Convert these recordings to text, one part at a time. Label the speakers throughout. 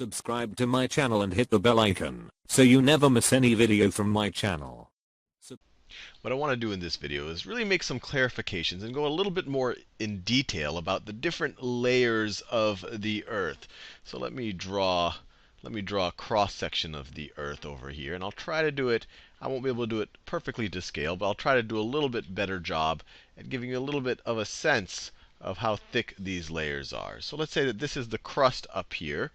Speaker 1: Subscribe to my channel and hit the bell icon so you never miss any video from my channel.
Speaker 2: What I want to do in this video is really make some clarifications and go a little bit more in detail about the different layers of the Earth. So let me draw a cross section of the Earth over here, and I'll try to do it. I won't be able to do it perfectly to scale, but I'll try to do a little bit better job at giving you a little bit of a sense of how thick these layers are. So let's say that this is the crust up here,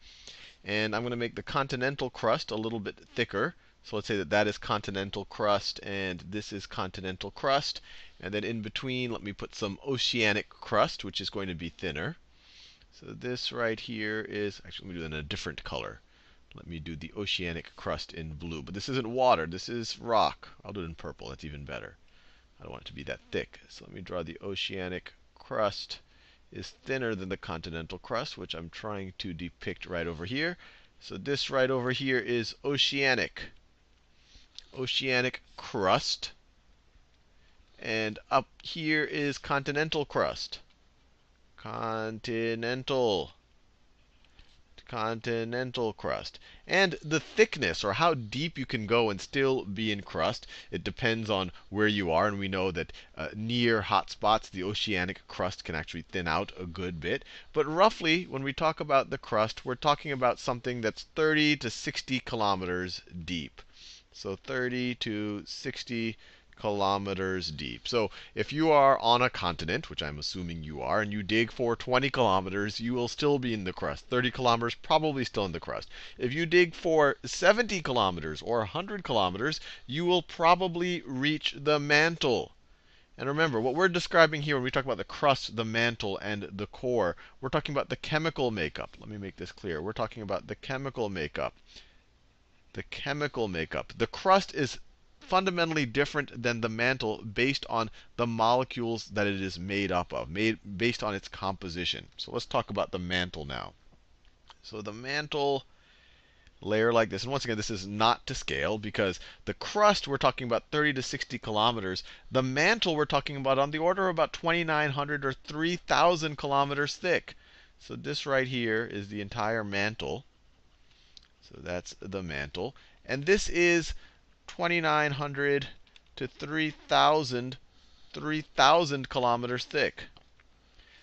Speaker 2: and I'm going to make the continental crust a little bit thicker. So let's say that that is continental crust, and this is continental crust. And then in between, let me put some oceanic crust, which is going to be thinner. So this right here is, actually, let me do it in a different color. Let me do the oceanic crust in blue. But this isn't water. This is rock. I'll do it in purple. That's even better. I don't want it to be that thick. So let me draw the oceanic crust is thinner than the continental crust, which I'm trying to depict right over here. So this right over here is oceanic crust. And up here is continental crust. Continental crust. And the thickness, or how deep you can go and still be in crust, it depends on where you are. And we know that near hot spots, the oceanic crust can actually thin out a good bit. But roughly, when we talk about the crust, we're talking about something that's 30 to 60 kilometers deep. So 30 to 60 kilometers deep. So if you are on a continent, which I'm assuming you are, and you dig for 20 kilometers, you will still be in the crust. 30 kilometers, probably still in the crust. If you dig for 70 kilometers or 100 kilometers, you will probably reach the mantle. And remember, what we're describing here when we talk about the crust, the mantle, and the core, we're talking about the chemical makeup. Let me make this clear. We're talking about the chemical makeup. The chemical makeup. The crust is fundamentally different than the mantle based on the molecules that it is made up of, based on its composition. So let's talk about the mantle now. So the mantle layer like this, and once again, this is not to scale because the crust we're talking about 30 to 60 kilometers. The mantle we're talking about on the order of about 2,900 or 3,000 kilometers thick. So this right here is the entire mantle. So that's the mantle. And this is 2,900 to 3,000 kilometers thick.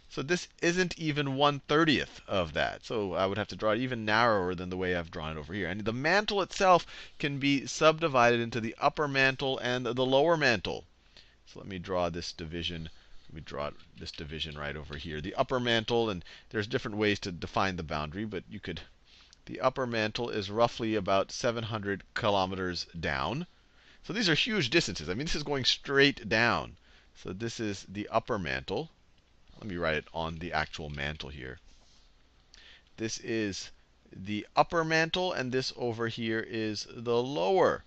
Speaker 2: So this isn't even 1/30th of that. So I would have to draw it even narrower than the way I've drawn it over here. And the mantle itself can be subdivided into the upper mantle and the lower mantle. So let me draw this division. Let me draw this division right over here. The upper mantle, and there's different ways to define the boundary, but you could. The upper mantle is roughly about 700 kilometers down. So these are huge distances. I mean, this is going straight down. So this is the upper mantle. Let me write it on the actual mantle here. This is the upper mantle, and this over here is the lower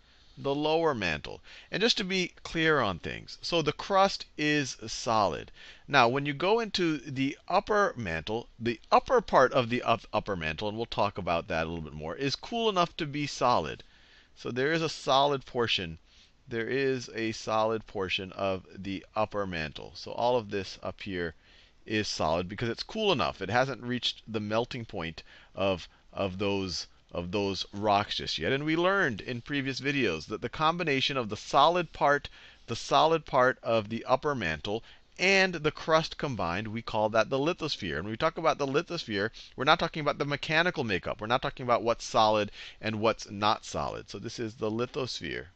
Speaker 2: mantle. And just to be clear on things, so the crust is solid. Now, when you go into the upper mantle, the upper part of the upper mantle, and we'll talk about that a little bit more, is cool enough to be solid. So there is a solid portion. There is a solid portion of the upper mantle. So all of this up here is solid because it's cool enough. It hasn't reached the melting point of those rocks just yet. And we learned in previous videos that the combination of the solid part of the upper mantle and the crust combined, we call that the lithosphere. And when we talk about the lithosphere, we're not talking about the mechanical makeup. We're not talking about what's solid and what's not solid. So this is the lithosphere.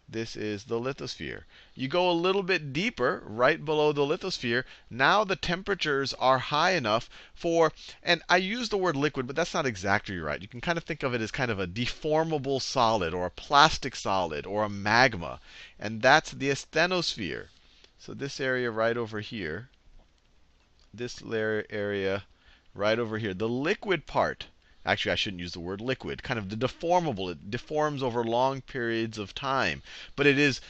Speaker 2: This is the lithosphere. You go a little bit deeper, right below the lithosphere. Now the temperatures are high enough for, and I use the word liquid, but that's not exactly right. You can kind of think of it as kind of a deformable solid, or a plastic solid, or a magma. And that's the asthenosphere. So this area right over here, this area right over here, the liquid part. Actually, I shouldn't use the word liquid. Kind of the deformable. It deforms over long periods of time. But it is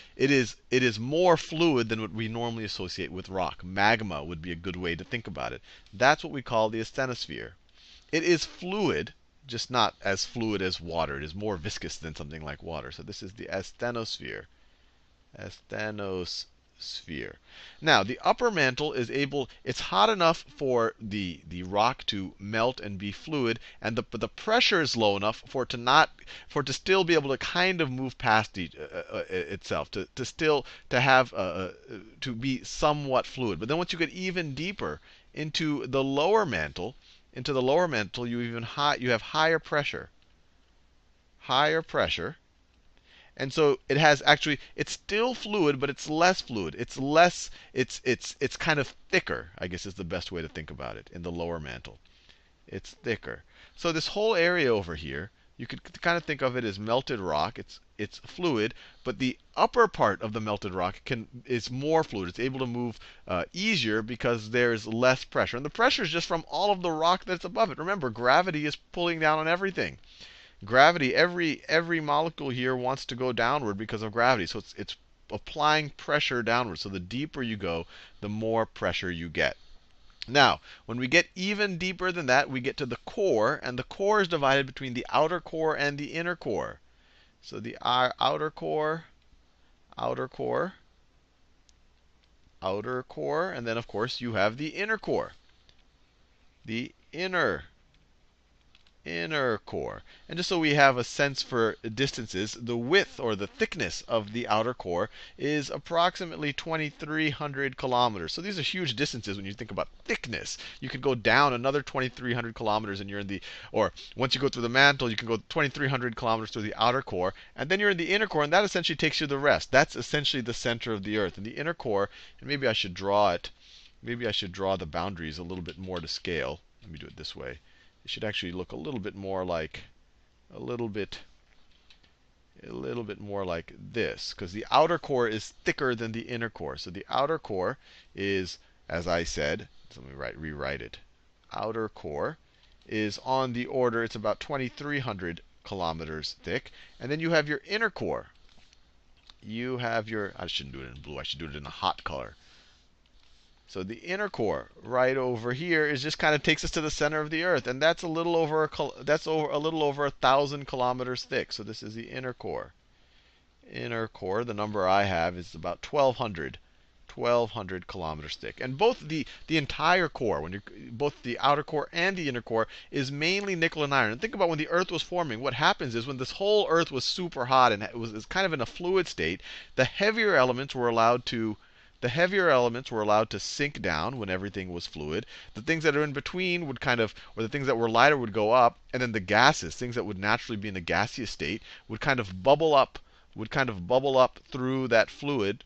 Speaker 2: more fluid than what we normally associate with rock. Magma would be a good way to think about it. That's what we call the asthenosphere. It is fluid, just not as fluid as water. It is more viscous than something like water. So this is the asthenosphere. Asthenosphere. atmosphere. Now, the upper mantle is it's hot enough for the rock to melt and be fluid, and but the pressure is low enough for it to still be able to kind of move past itself, to have to be somewhat fluid. But then once you get even deeper into the lower mantle, you have higher pressure, and so it's still fluid, but it's less fluid. It's kind of thicker, I guess is the best way to think about it in the lower mantle. It's thicker. So this whole area over here, you could kind of think of it as melted rock. It's fluid, but the upper part of the melted rock is more fluid. It's able to move easier because there's less pressure. And the pressure is just from all of the rock that's above it. Remember, gravity is pulling down on everything. Gravity, every molecule here wants to go downward because of gravity. So it's applying pressure downward. So the deeper you go, the more pressure you get. Now, when we get even deeper than that, we get to the core, and the core is divided between the outer core and the inner core. So the outer core, and then of course you have the inner core. The inner core. And just so we have a sense for distances, the width or the thickness of the outer core is approximately 2,300 kilometers. So these are huge distances when you think about thickness. You could go down another 2,300 kilometers and you're in or once you go through the mantle, you can go 2,300 kilometers through the outer core, and then you're in the inner core, and that essentially takes you to the rest. That's essentially the center of the Earth. And the inner core, and maybe I should draw it, maybe I should draw the boundaries a little bit more to scale. Let me do it this way. It should actually look a little bit more like this, because the outer core is thicker than the inner core. So the outer core is, as I said, so let me rewrite it. Outer core is on the order, it's about 2,300 kilometers thick. And then you have your inner core. I shouldn't do it in blue, I should do it in a hot color. So the inner core right over here just kind of takes us to the center of the Earth, and that's a little over 1,000 kilometers thick. So this is the inner core. Inner core, the number I have is about 1,200 kilometers thick. And both the entire core, both the outer core and the inner core, is mainly nickel and iron. And think about when the Earth was forming. What happens is when this whole Earth was super hot and it was kind of in a fluid state, the heavier elements were allowed to sink down when everything was fluid. The things that are in between or the things that were lighter would go up, and then the gases, things that would naturally be in a gaseous state, would kind of bubble up through that fluid,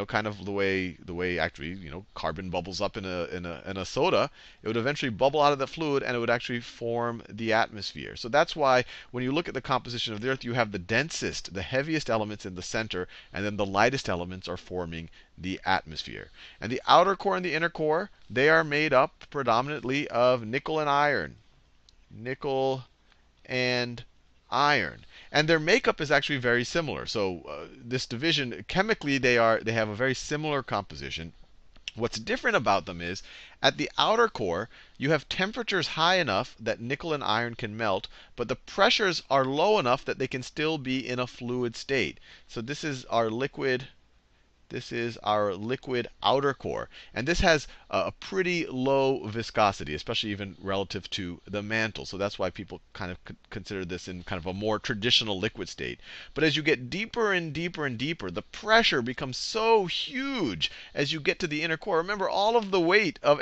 Speaker 2: kind of the way actually, carbon bubbles up in a soda. It would eventually bubble out of the fluid, and it would actually form the atmosphere. So that's why when you look at the composition of the Earth, you have the densest, the heaviest elements in the center, and then the lightest elements are forming the atmosphere. And the outer core and the inner core, they are made up predominantly of nickel and iron. Nickel and iron. And their makeup is actually very similar. So this division, chemically, they have a very similar composition. What's different about them is, at the outer core, you have temperatures high enough that nickel and iron can melt, but the pressures are low enough that they can still be in a fluid state. So this is our liquid outer core. And this has a pretty low viscosity, especially even relative to the mantle. So that's why people kind of consider this in kind of a more traditional liquid state. But as you get deeper and deeper and deeper, the pressure becomes so huge as you get to the inner core. Remember, all of the weight of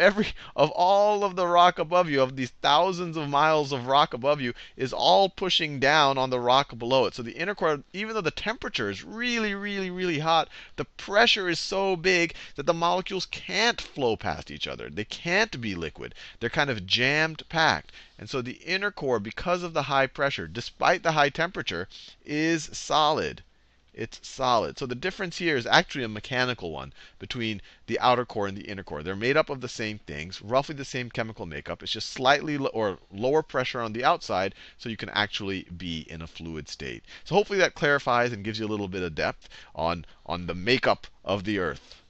Speaker 2: all of the rock above you, of these thousands of miles of rock above you, is all pushing down on the rock below it. So the inner core, even though the temperature is really, really, really hot, the pressure is so big that the molecules can't flow past each other. They can't be liquid. They're kind of jammed packed. And so the inner core, because of the high pressure, despite the high temperature, is solid. It's solid. So the difference here is actually a mechanical one between the outer core and the inner core. They're made up of the same things, roughly the same chemical makeup. It's just slightly or lower pressure on the outside, so you can actually be in a fluid state. So hopefully that clarifies and gives you a little bit of depth on the makeup of the Earth.